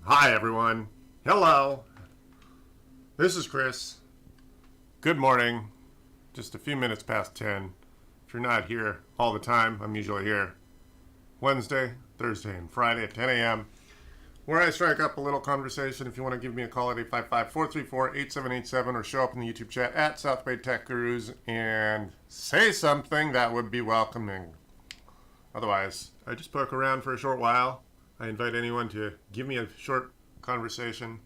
Hi everyone. Hello. This is Chris. Good morning. Just a few minutes past 10. If you're not here all the time, I'm usually here Wednesday, Thursday, and Friday at 10 a.m. where I strike up a little conversation. If you want to give me a call at 855-434-8787 or show up in the YouTube chat at South Bay Tech Gurus and say something, that would be welcoming. Otherwise, I just poke around for a short while. I invite anyone to give me a short conversation,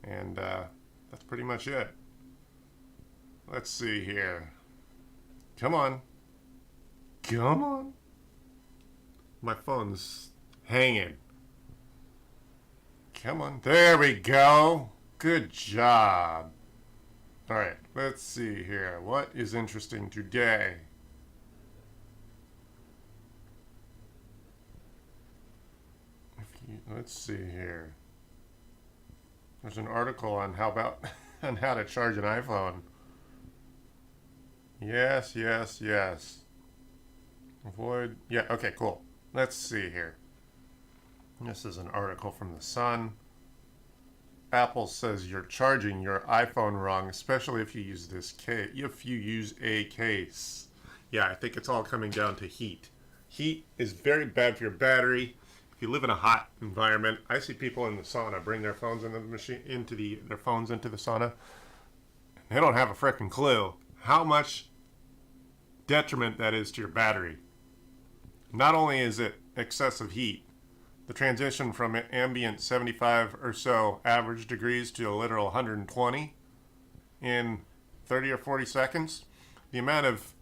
and that's pretty much it. Let's see here. Come on. Come on. My phone's hanging. Come on. There we go. Good job. All right, let's see here. What is interesting today? Let's see here. There's an article on how to charge an iPhone. Yes. Avoid. Yeah. Okay. Cool. Let's see here. This is an article from the Sun. Apple says you're charging your iPhone wrong, especially if you use this case. If you use a case. Yeah, I think it's all coming down to heat. Heat is very bad for your battery. If you live in a hot environment, I see people in the sauna bring their phones into the machine, their phones into the sauna. They don't have a freaking clue how much detriment that is to your battery. Not only is it excessive heat, the transition from ambient 75 or so average degrees to a literal 120 in 30 or 40 seconds, the amount of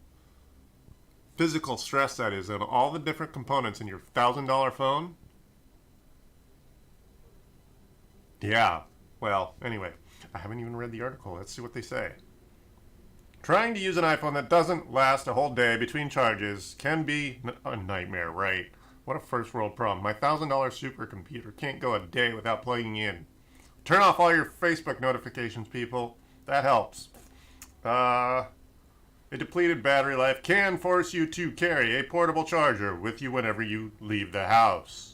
physical stress that is on all the different components in your $1,000 phone. Yeah, well, anyway, I haven't even read the article. Let's see what they say. Trying to use an iPhone that doesn't last a whole day between charges can be a nightmare, right? What a first world problem. My $1,000 supercomputer can't go a day without plugging in. Turn off all your Facebook notifications, people. That helps. A depleted battery life can force you to carry a portable charger with you whenever you leave the house.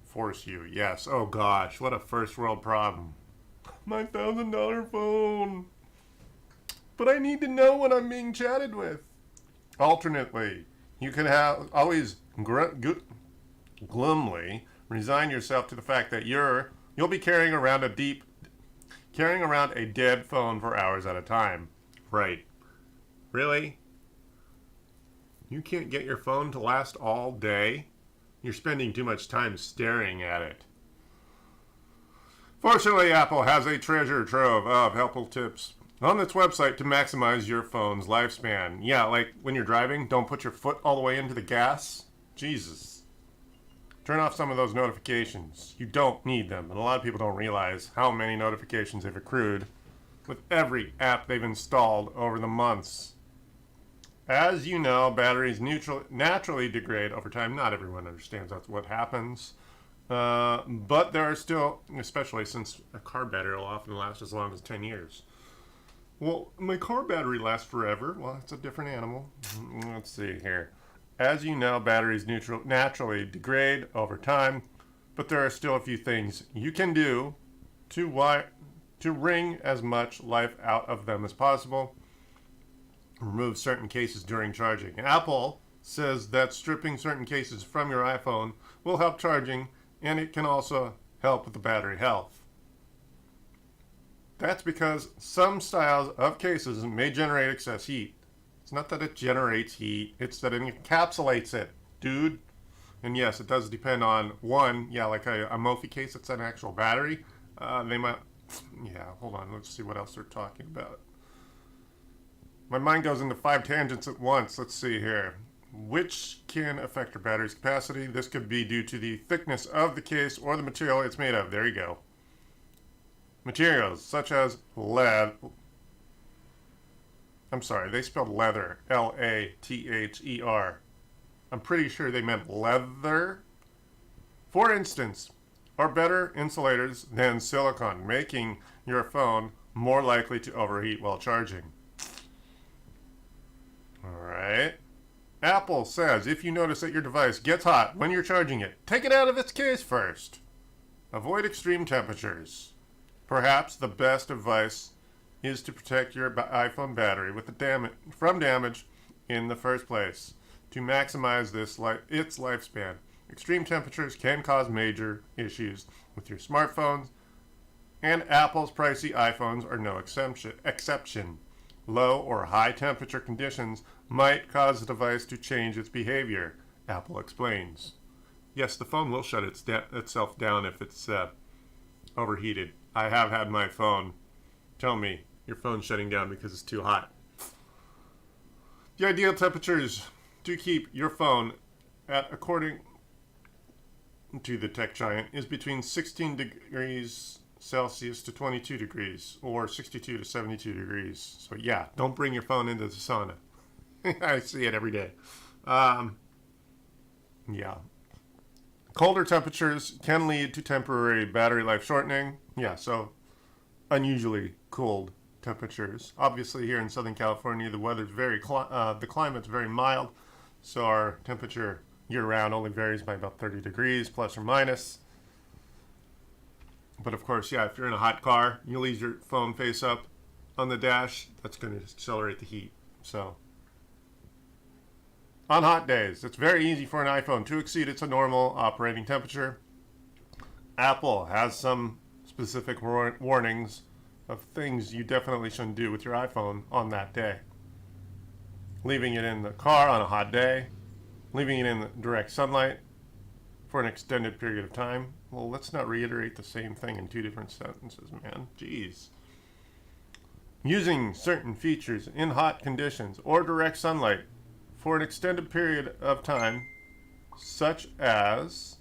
Force you, yes. Oh gosh, what a first world problem. My $1,000 phone. But I need to know when I'm being chatted with. Alternately, you can always glumly resign yourself to the fact that you'll be carrying around a dead phone for hours at a time. Right. Really? You can't get your phone to last all day? You're spending too much time staring at it. Fortunately, Apple has a treasure trove of helpful tips on its website to maximize your phone's lifespan. Yeah, like when you're driving, don't put your foot all the way into the gas. Jesus. Turn off some of those notifications. You don't need them, and a lot of people don't realize how many notifications they've accrued with every app they've installed over the months. As you know, batteries naturally degrade over time. Not everyone understands that's what happens. But there are still, especially since a car battery will often last as long as 10 years. Well, my car battery lasts forever. Well, it's a different animal. Let's see here. As you know, batteries naturally degrade over time, but there are still a few things you can do to wring as much life out of them as possible. Remove certain cases during charging. Apple says that stripping certain cases from your iPhone will help charging, and it can also help with the battery health. That's because some styles of cases may generate excess heat. It's not that it generates heat, it's that it encapsulates it, dude. And yes, it does depend on one, like a Mophie case that's an actual battery. They might, hold on, let's see what else they're talking about. My mind goes into 5 tangents at once. Let's see here. Which can affect your battery's capacity. This could be due to the thickness of the case or the material it's made of. There you go. Materials such as lead. I'm sorry, they spelled leather. L-A-T-H-E-R. I'm pretty sure they meant leather. For instance, are better insulators than silicone, making your phone more likely to overheat while charging. Alright. Apple says if you notice that your device gets hot when you're charging it, take it out of its case first. Avoid extreme temperatures. Perhaps the best advice is to protect your iPhone battery from damage in the first place to maximize its lifespan. Extreme temperatures can cause major issues with your smartphones, and Apple's pricey iPhones are no exception. Low or high temperature conditions might cause the device to change its behavior, Apple explains. Yes, the phone will shut itself down if it's overheated. I have had my phone tell me your phone's shutting down because it's too hot. The ideal temperatures to keep your phone at, according to the tech giant, is between 16 degrees Celsius to 22 degrees, or 62 to 72 degrees. So yeah, don't bring your phone into the sauna. I see it every day. Yeah. Colder temperatures can lead to temporary battery life shortening. Yeah, so unusually cold temperatures. Obviously, here in Southern California, the weather's the climate's very mild, so our temperature year-round only varies by about 30 degrees, plus or minus. But of course, yeah, if you're in a hot car, you leave your phone face up on the dash, that's going to accelerate the heat. So, on hot days, it's very easy for an iPhone to exceed its normal operating temperature. Apple has some specific warnings of things you definitely shouldn't do with your iPhone on that day. Leaving it in the car on a hot day, leaving it in the direct sunlight for an extended period of time. Well, let's not reiterate the same thing in two different sentences, man. Jeez. Using certain features in hot conditions or direct sunlight for an extended period of time, such as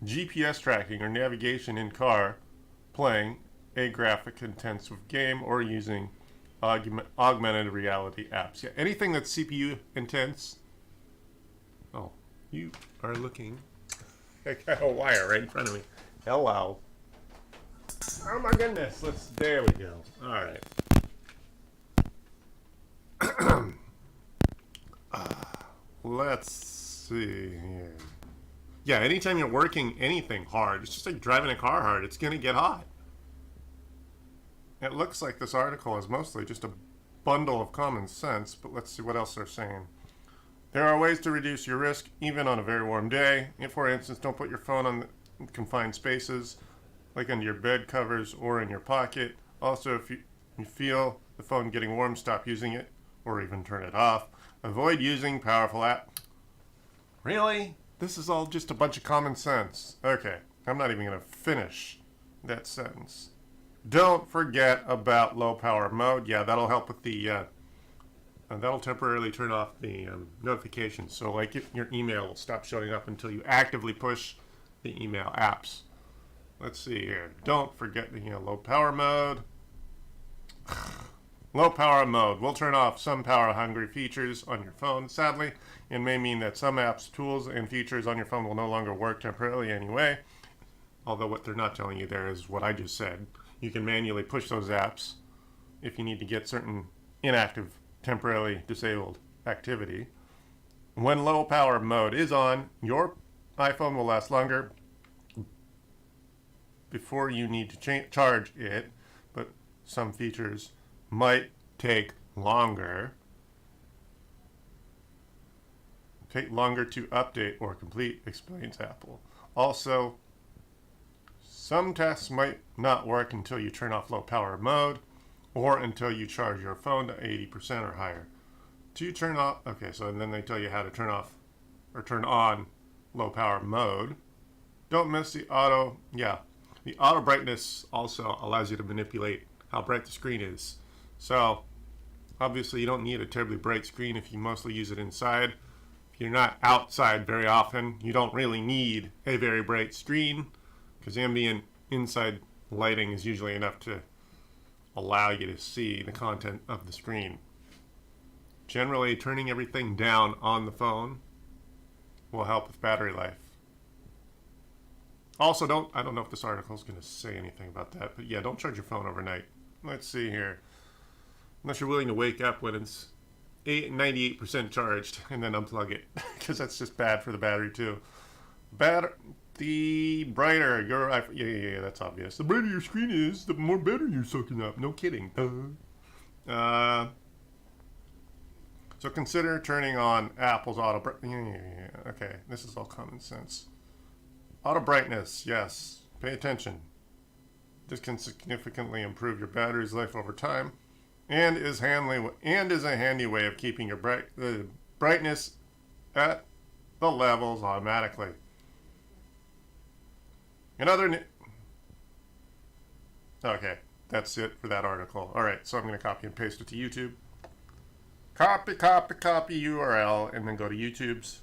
GPS tracking or navigation in car, playing a graphic-intensive game, or using augmented reality apps. Yeah, anything that's CPU intense. Oh, you are looking. I got a wire right in front of me. Hello. Oh my goodness. There we go. All right. Let's see here. Yeah, anytime you're working anything hard, it's just like driving a car hard, it's going to get hot. It looks like this article is mostly just a bundle of common sense, but let's see what else they're saying. There are ways to reduce your risk even on a very warm day. If, for instance, don't put your phone on confined spaces, like under your bed covers or in your pocket. Also, if you feel the phone getting warm, stop using it or even turn it off. Avoid using powerful apps. Really? This is all just a bunch of common sense. Okay, I'm not even going to finish that sentence. Don't forget about low power mode. Yeah, that'll help with the that'll temporarily turn off the notifications. So like your email will stop showing up until you actively push the email apps. Let's see here. Don't forget the low power mode. Low power mode will turn off some power hungry features on your phone, sadly, and may mean that some apps, tools, and features on your phone will no longer work temporarily anyway. Although what they're not telling you there is what I just said. You can manually push those apps if you need to get certain inactive, temporarily disabled activity. When low power mode is on, your iPhone will last longer before you need to charge it, but some features might take longer to update or complete, explains Apple. Also, some tests might not work until you turn off low power mode or until you charge your phone to 80% or higher. To turn off, okay, so then they tell you how to turn off or turn on low power mode. Don't miss the auto brightness also allows you to manipulate how bright the screen is. So obviously you don't need a terribly bright screen if you mostly use it inside. If you're not outside very often, you don't really need a very bright screen, because ambient inside lighting is usually enough to allow you to see the content of the screen. Generally, turning everything down on the phone will help with battery life. Also, I don't know if this article is going to say anything about that, but yeah, don't charge your phone overnight. Let's see here. Unless you're willing to wake up when it's 98% charged and then unplug it, because that's just bad for the battery too. The brighter your yeah, that's obvious. The brighter your screen is, the more better you're soaking up. No kidding. So consider turning on Apple's auto. Okay, this is all common sense. Auto brightness, yes. Pay attention. This can significantly improve your battery's life over time, and is a handy way of keeping your brightness at the levels automatically. Okay, that's it for that article. All right, so I'm going to copy and paste it to YouTube. Copy URL, and then go to YouTube's.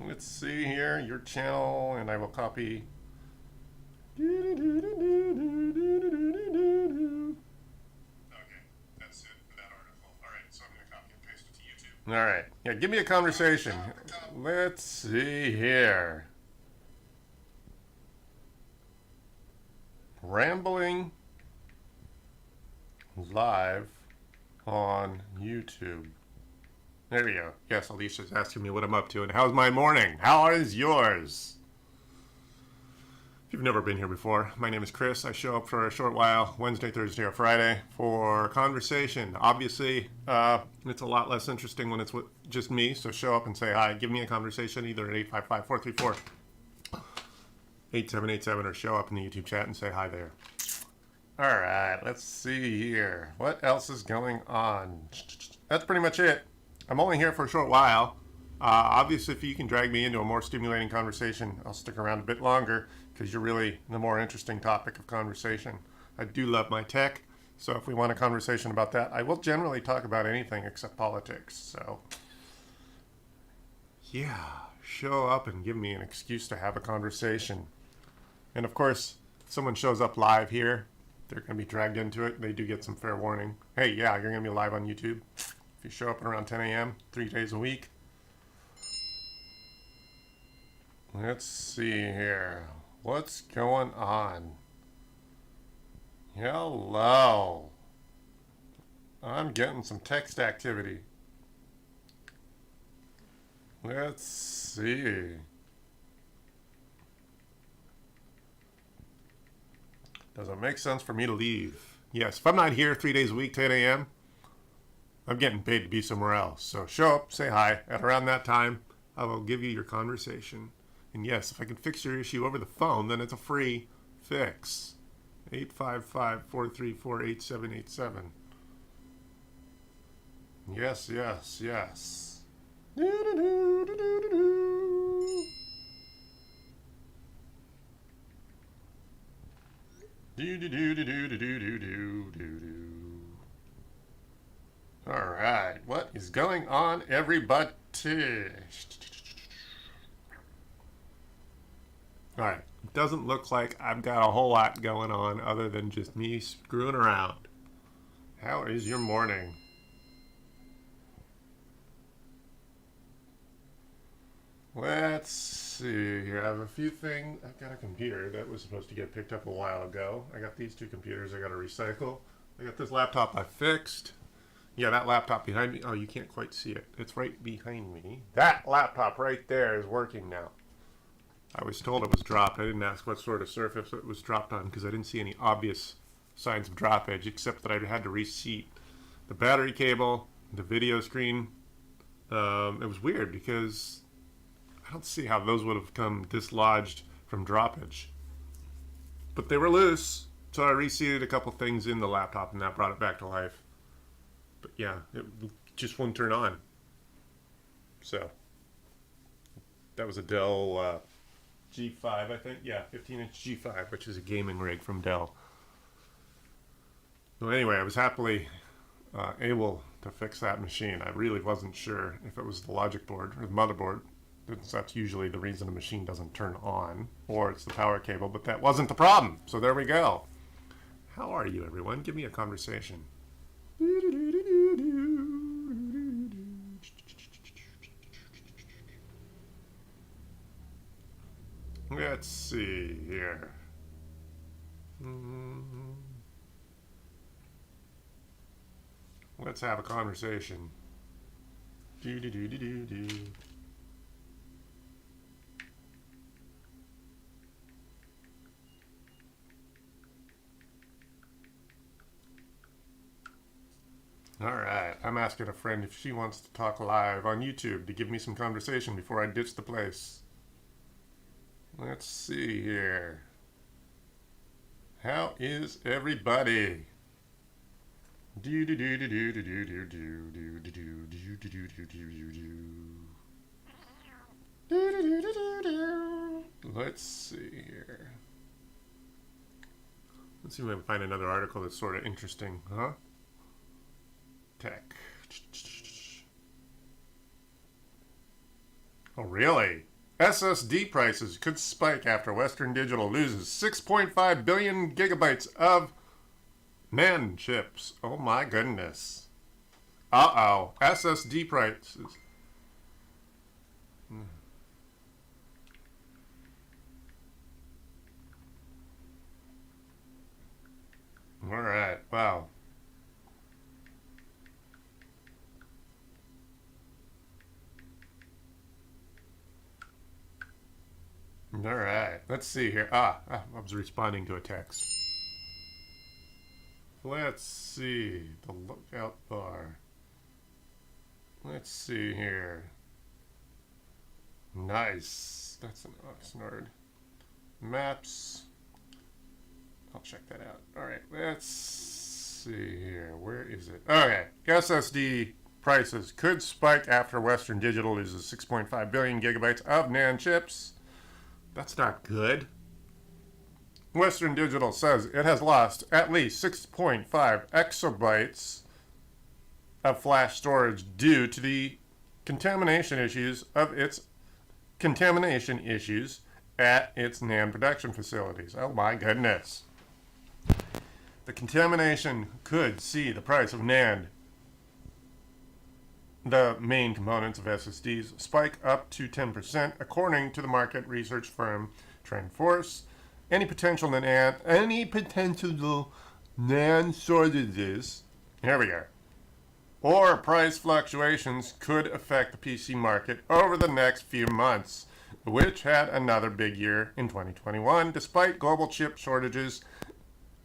Let's see here, your channel, and I will copy. Okay, that's it for that article. All right, so I'm going to copy and paste it to YouTube. All right, yeah, give me a conversation. Let's see here. Rambling live on YouTube. There we go. Yes, Alicia's asking me what I'm up to and how's my morning. How is yours? If you've never been here before, my name is Chris. I show up for a short while, Wednesday, Thursday, or Friday, for conversation. Obviously, it's a lot less interesting when it's with just me, so show up and say hi. Give me a conversation either at 855-434-8787 or show up in the YouTube chat and say hi there. All right, let's see here. What else is going on? That's pretty much it. I'm only here for a short while. Obviously, if you can drag me into a more stimulating conversation, I'll stick around a bit longer because you're really the more interesting topic of conversation. I do love my tech, so if we want a conversation about that, I will generally talk about anything except politics. So, yeah, show up and give me an excuse to have a conversation. And of course, if someone shows up live here, they're going to be dragged into it. They do get some fair warning. Hey, yeah, you're going to be live on YouTube. If you show up at around 10 a.m., 3 days a week. Let's see here. What's going on? Hello. I'm getting some text activity. Let's see. Does it make sense for me to leave? Yes, if I'm not here 3 days a week, 10 a.m., I'm getting paid to be somewhere else. So show up, say hi. At around that time, I will give you your conversation. And yes, if I can fix your issue over the phone, then it's a free fix. 855-434-8787. Yes, yes, yes. All right, what is going on, everybody? All right, it doesn't look like I've got a whole lot going on other than just me screwing around. How is your morning? Let's see here. I have a few things. I've got a computer that was supposed to get picked up a while ago. I got these two computers I got to recycle. I got this laptop I fixed. Yeah, that laptop behind me. Oh, you can't quite see it. It's right behind me. That laptop right there is working now. I was told it was dropped. I didn't ask what sort of surface it was dropped on because I didn't see any obvious signs of droppage, except that I had to reseat the battery cable, the video screen. It was weird because I don't see how those would have come dislodged from droppage. But they were loose, so I reseated a couple things in the laptop and that brought it back to life. But yeah, it just wouldn't turn on. So that was a Dell G5, I think. Yeah, 15-inch G5, which is a gaming rig from Dell. So anyway, I was happily able to fix that machine. I really wasn't sure if it was the logic board or the motherboard. That's usually the reason a machine doesn't turn on, or it's the power cable, but that wasn't the problem. So there we go. How are you, everyone? Give me a conversation. Let's see here. Let's have a conversation. I'm asking a friend if she wants to talk live on YouTube to give me some conversation before I ditch the place. Let's see here. How is everybody? Let's see here. Let's see if I can find another article that's sort of interesting, huh? Tech. Oh, really? SSD prices could spike after Western Digital loses 6.5 billion gigabytes of NAND chips. Oh my goodness. Uh-oh. SSD prices. All right. Wow. All right. Let's see here. I was responding to a text. Let's see. The lookout bar. Let's see here. Nice. That's an Oxnard. Maps. I'll check that out. All right. Let's see here. Where is it? Okay. SSD prices could spike after Western Digital loses 6.5 billion gigabytes of NAND chips. That's not good. Western Digital says it has lost at least 6.5 exabytes of flash storage due to the contamination issues at its NAND production facilities. Oh my goodness. The contamination could see the price of NAND, the main components of SSDs, spike up to 10%, according to the market research firm TrendForce. Any potential NAND shortages, here we go, or price fluctuations could affect the PC market over the next few months, which had another big year in 2021, despite global chip shortages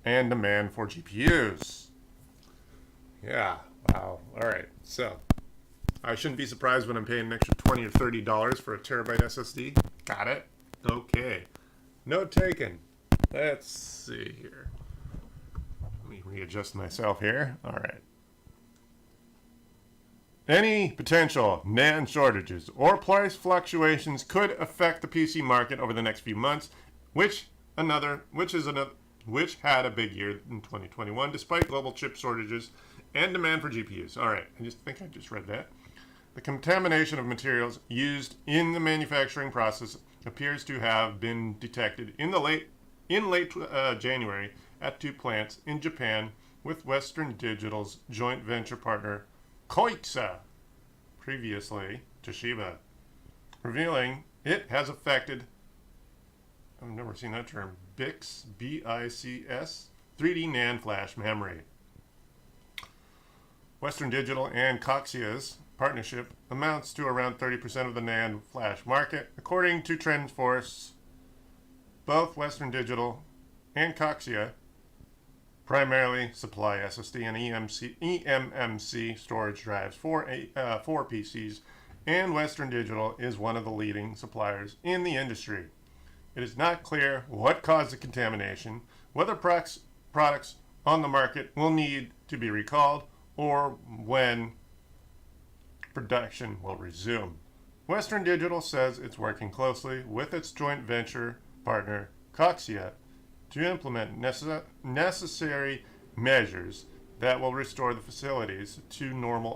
and demand for GPUs. Yeah, wow. All right, so I shouldn't be surprised when I'm paying an extra $20 or $30 for a terabyte SSD. Got it? Okay. Note taken. Let's see here. Let me readjust myself here. All right. Any potential NAND shortages or price fluctuations could affect the PC market over the next few months, which had a big year in 2021, despite global chip shortages and demand for GPUs. All right. I think I just read that. The contamination of materials used in the manufacturing process appears to have been detected in late January at 2 plants in Japan with Western Digital's joint venture partner Koitsu, previously Toshiba, revealing it has affected, I've never seen that term, BICS, B-I-C-S, 3D NAND flash memory. Western Digital and Coxia's partnership amounts to around 30% of the NAND flash market. According to TrendForce, both Western Digital and Coxia primarily supply SSD and eMMC storage drives for PCs, and Western Digital is one of the leading suppliers in the industry. It is not clear what caused the contamination, whether products on the market will need to be recalled, or when production will resume. Western Digital says it's working closely with its joint venture partner Coxia to implement necessary measures that will restore the facilities to normal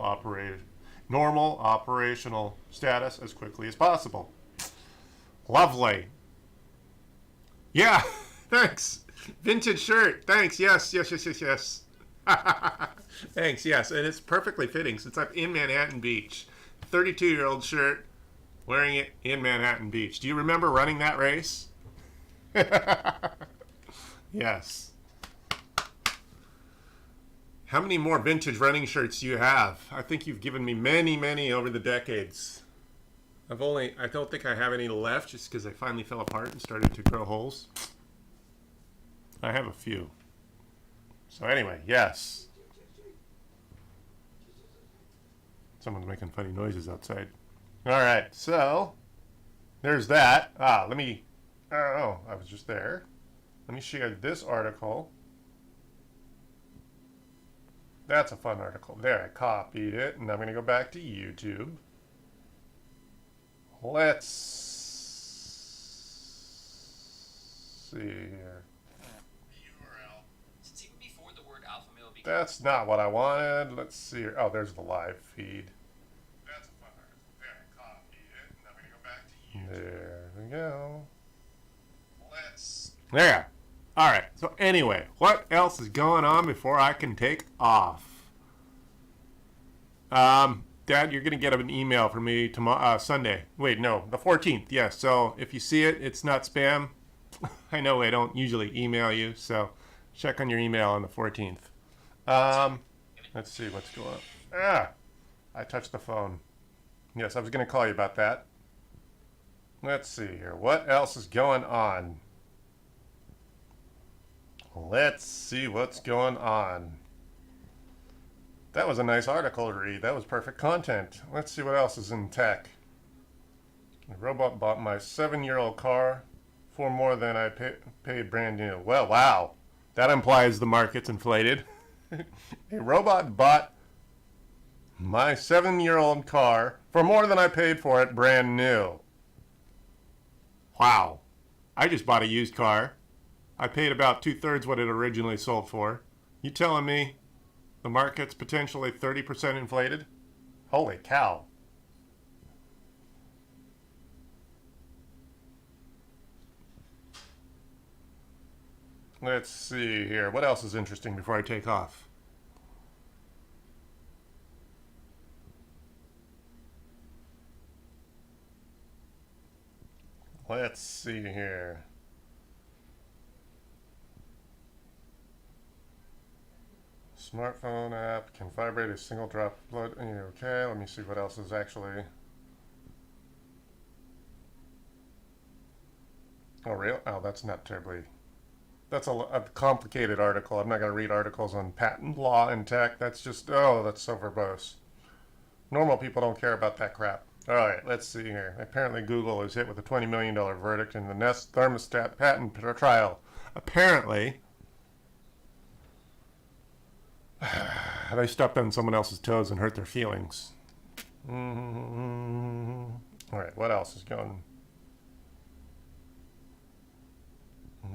operational status as quickly as possible. Lovely. Yeah, thanks. Vintage shirt. Thanks. Yes. Thanks, yes. And it's perfectly fitting since I'm in Manhattan Beach. 32-year-old shirt, wearing it in Manhattan Beach. Do you remember running that race? Yes. How many more vintage running shirts do you have? I think you've given me many over the decades. I don't think I have any left just because I finally fell apart and started to grow holes. I have a few. So anyway, yes. Someone's making funny noises outside. All right, so there's that. Let me. Oh, I was just there. Let me share this article. That's a fun article. There, I copied it, and I'm going to go back to YouTube. Let's see here. URL. Since even before the word alpha male became... That's not what I wanted. Let's see here. Oh, there's the live feed. That's a fun article. There, I copied it, and I'm going to go back to YouTube. There we go. There. All right. So anyway, what else is going on before I can take off? Dad, you're going to get an email from me tomorrow, Sunday. Wait, no, the 14th. Yes. So if you see it, it's not spam. I know I don't usually email you, so check on your email on the 14th. Let's see what's going on. I touched the phone. Yes, I was going to call you about that. Let's see here. What else is going on? Let's see what's going on. That was a nice article to read. That was perfect content. Let's see what else is in tech. A robot bought my 7-year-old car for more than I paid brand new. Well, wow. That implies the market's inflated. A robot bought my 7-year-old car for more than I paid for it brand new. Wow. I just bought a used car. I paid about 2/3 what it originally sold for. You telling me the market's potentially 30% inflated? Holy cow. Let's see here. What else is interesting before I take off? Let's see here. Smartphone app can vibrate a single drop of blood. Okay, let me see what else is actually. Oh, real? Oh, that's not terribly. That's a complicated article. I'm not going to read articles on patent law and tech. That's just, oh, that's so verbose. Normal people don't care about that crap. All right, let's see here. Apparently Google is hit with a $20 million verdict in the Nest thermostat patent trial. Apparently, they stepped on someone else's toes and hurt their feelings. All right, what else is going?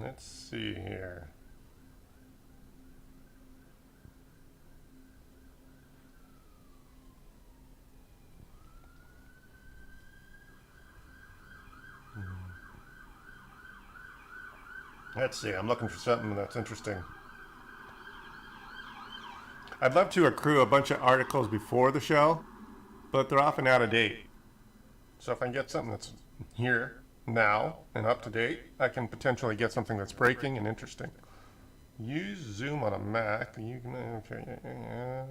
Let's see here. Let's see, I'm looking for something that's interesting. I'd love to accrue a bunch of articles before the show, but they're often out of date. So if I can get something that's here now and up to date, I can potentially get something that's breaking and interesting. Use Zoom on a Mac. You can, okay, yeah.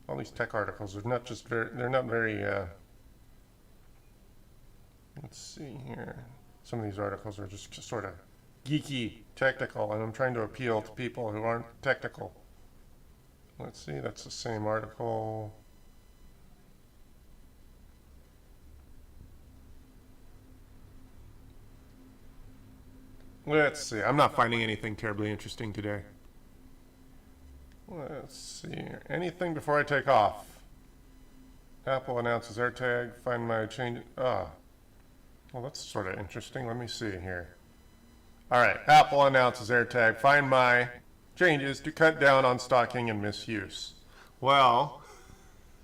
All these tech articles are not just very, they're not very, let's see here. Some of these articles are just sort of geeky, technical, and I'm trying to appeal to people who aren't technical. Let's see, that's the same article. Let's see, I'm not finding anything terribly interesting today. Let's see, anything before I take off? Apple announces AirTag, find my change. Well, that's sort of interesting. Let me see here. All right, Apple announces AirTag, find my changes to cut down on stalking and misuse. Well,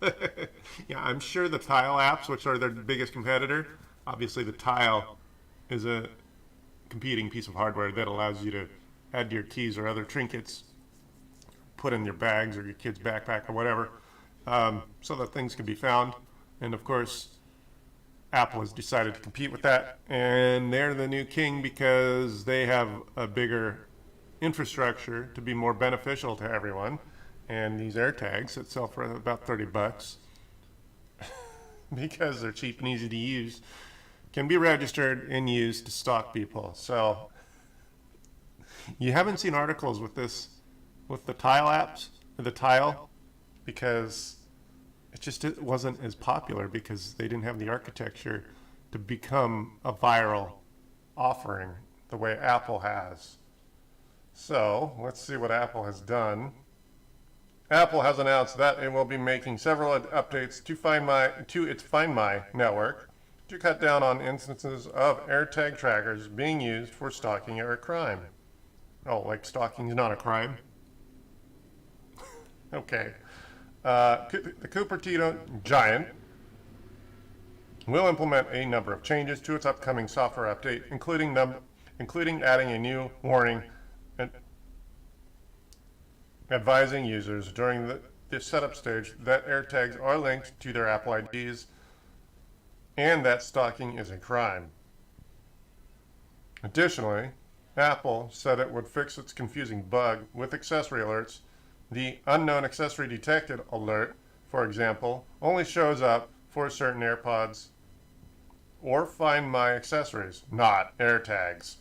yeah, I'm sure the Tile apps, which are their biggest competitor, obviously the Tile is a competing piece of hardware that allows you to add your keys or other trinkets, put in your bags or your kid's backpack or whatever, so that things can be found. And of course, Apple has decided to compete with that, and they're the new king because they have a bigger infrastructure to be more beneficial to everyone. And these AirTags that sell for about $30 because they're cheap and easy to use can be registered and used to stalk people. So you haven't seen articles with this, with the Tile apps, the Tile, because it wasn't as popular because they didn't have the architecture to become a viral offering the way Apple has. So let's see what Apple has done. Apple has announced that it will be making several updates to its Find My network to cut down on instances of AirTag trackers being used for stalking or crime. Oh, like stalking is not a crime? Okay. The Cupertino Giant will implement a number of changes to its upcoming software update, including adding a new warning advising users during the setup stage that AirTags are linked to their Apple IDs and that stalking is a crime. Additionally, Apple said it would fix its confusing bug with accessory alerts. The unknown accessory detected alert, for example, only shows up for certain AirPods or Find My accessories, not AirTags.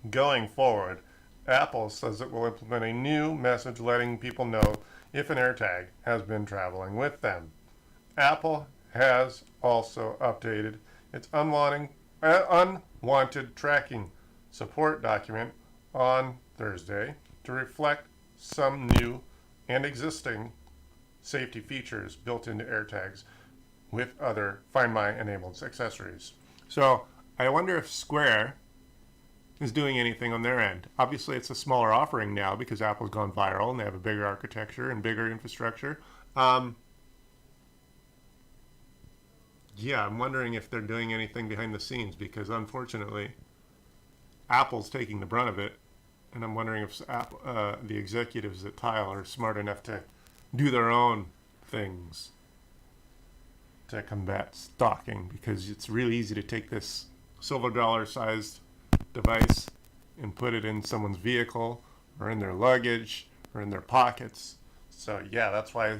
Going forward, Apple says it will implement a new message letting people know if an AirTag has been traveling with them. Apple has also updated its unwanted tracking support document on Thursday to reflect some new and existing safety features built into AirTags with other Find My enabled accessories. So I wonder if Square is doing anything on their end. Obviously, it's a smaller offering now because Apple's gone viral and they have a bigger architecture and bigger infrastructure. Yeah, I'm wondering if they're doing anything behind the scenes because unfortunately, Apple's taking the brunt of it. And I'm wondering if the executives at Tile are smart enough to do their own things to combat stalking, because it's really easy to take this silver dollar sized device and put it in someone's vehicle or in their luggage or in their pockets. So yeah, that's why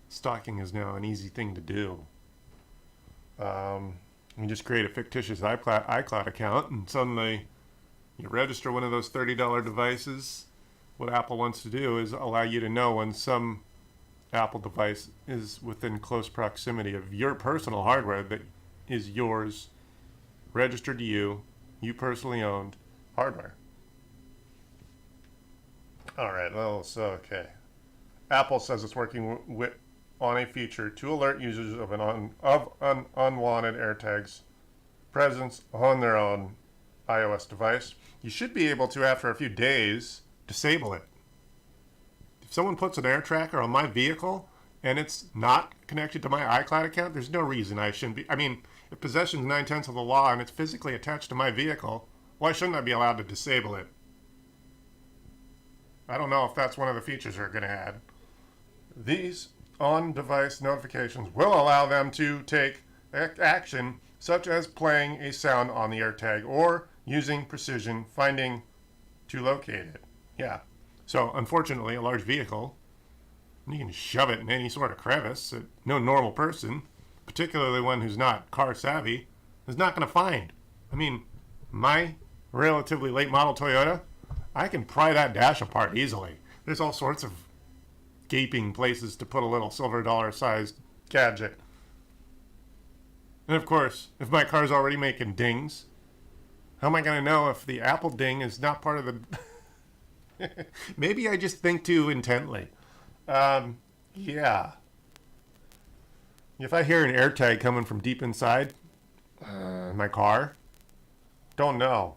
stalking is now an easy thing to do. You just create a fictitious iCloud account and suddenly you register one of those $30 devices. What Apple wants to do is allow you to know when some Apple device is within close proximity of your personal hardware that is yours, registered to you, you personally owned hardware. All right, well, so okay. Apple says it's working on a feature to alert users of an unwanted AirTags presence on their own iOS device. You should be able to, after a few days, disable it. If someone puts an air tracker on my vehicle and it's not connected to my iCloud account, there's no reason I shouldn't be. I mean, if possession is 9/10 of the law and it's physically attached to my vehicle, why shouldn't I be allowed to disable it? I don't know if that's one of the features they're going to add. These on-device notifications will allow them to take action, such as playing a sound on the AirTag or using precision finding to locate it. Yeah. So, unfortunately, a large vehicle, you can shove it in any sort of crevice that no normal person, particularly one who's not car savvy, is not going to find. I mean, my relatively late model Toyota, I can pry that dash apart easily. There's all sorts of gaping places to put a little silver dollar sized gadget. And of course, if my car's already making dings, how am I going to know if the Apple ding is not part of the... Maybe I just think too intently. Yeah. If I hear an AirTag coming from deep inside my car, don't know.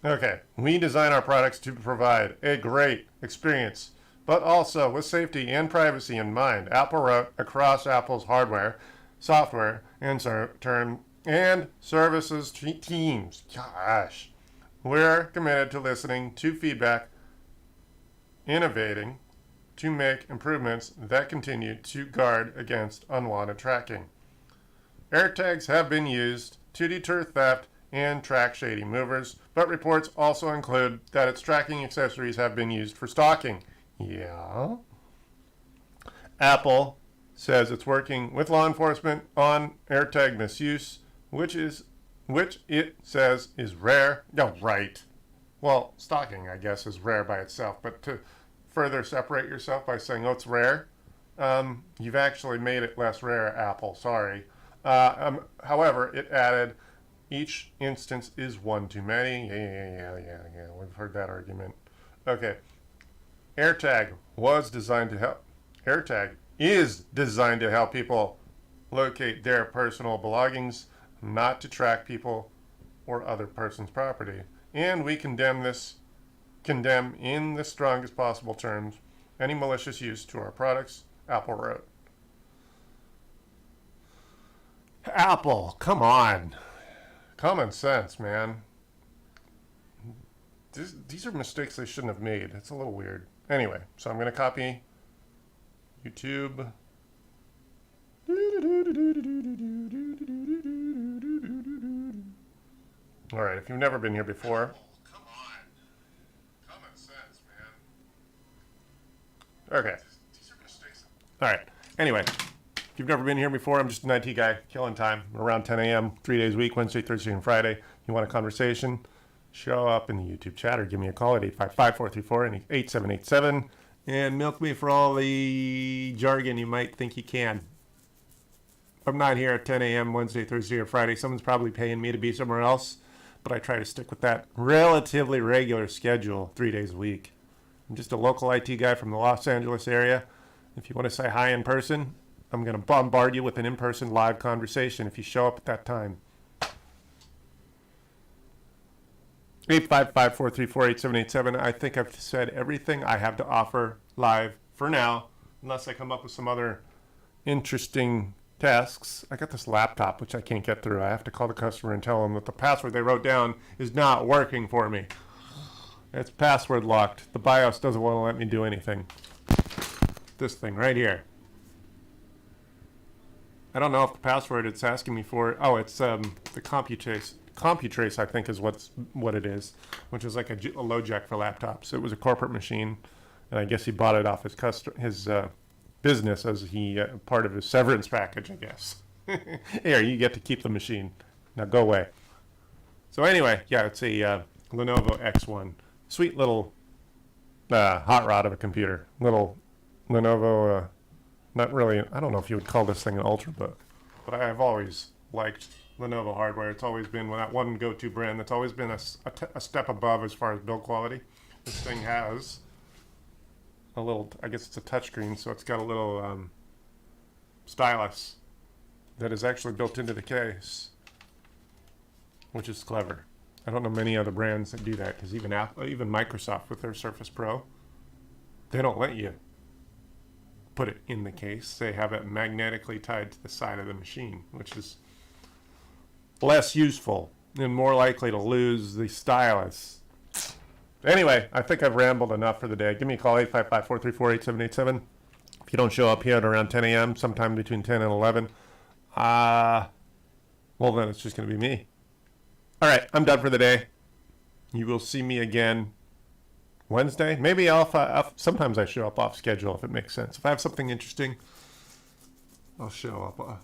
Okay, we design our products to provide a great experience, but also with safety and privacy in mind. Apple wrote across Apple's hardware, software, and services teams. Gosh. We're committed to listening to feedback, innovating to make improvements that continue to guard against unwanted tracking. AirTags have been used to deter theft and track shady movers, but reports also include that its tracking accessories have been used for stalking. Yeah. Apple says it's working with law enforcement on AirTag misuse, which it says is rare. No, right. Well, stalking, I guess, is rare by itself, but to further separate yourself by saying, oh, it's rare, You've actually made it less rare, Apple. Sorry. However, it added each instance is one too many. Yeah. We've heard that argument. Okay. AirTag was designed to help. AirTag is designed to help people locate their personal belongings, not to track people or other person's property. And we condemn in the strongest possible terms any malicious use to our products, Apple wrote. Apple, come on. Common sense, man. These are mistakes they shouldn't have made. It's a little weird. Anyway, so I'm going to copy YouTube. All right, if you've never been here before. Apple, come on. Common sense, man. Okay. These are mistakes. All right. Anyway, if you've never been here before, I'm just an IT guy killing time around 10 a.m. 3 days a week, Wednesday, Thursday, and Friday. You want a conversation? Show up in the YouTube chat or give me a call at 855-434-8787 and milk me for all the jargon you might think you can. I'm not here at 10 a.m. Wednesday, Thursday, or Friday. Someone's probably paying me to be somewhere else, but I try to stick with that relatively regular schedule 3 days a week. I'm just a local IT guy from the Los Angeles area. If you want to say hi in person, I'm going to bombard you with an in-person live conversation if you show up at that time. 855-434-8787. I think I've said everything I have to offer live for now, unless I come up with some other interesting tasks. I got this laptop, which I can't get through. I have to call the customer and tell them that the password they wrote down is not working for me. It's password locked. The BIOS doesn't want to let me do anything. This thing right here. I don't know if the password it's asking me for. Oh, it's the CompuTrace. CompuTrace, I think, is what it is, which is like a LoJack for laptops. It was a corporate machine, and I guess he bought it off his business as part of his severance package, I guess. Here, you get to keep the machine. Now go away. So anyway, yeah, it's a Lenovo X1. Sweet little hot rod of a computer. Little Lenovo, not really, I don't know if you would call this thing an Ultrabook, but I've always liked Lenovo hardware. It's always been that one go-to brand that's always been a step above as far as build quality. This thing has a little, I guess it's a touchscreen, so it's got a little stylus that is actually built into the case, which is clever. I don't know many other brands that do that, because even Microsoft with their Surface Pro, they don't let you put it in the case. They have it magnetically tied to the side of the machine, which is less useful and more likely to lose the stylus. Anyway, I think I've rambled enough for the day. Give me a call, 855-434-8787. If you don't show up here at around 10 a.m., sometime between 10 and 11, well, then it's just going to be me. All right, I'm done for the day. You will see me again Wednesday. Maybe sometimes I show up off schedule if it makes sense. If I have something interesting, I'll show up.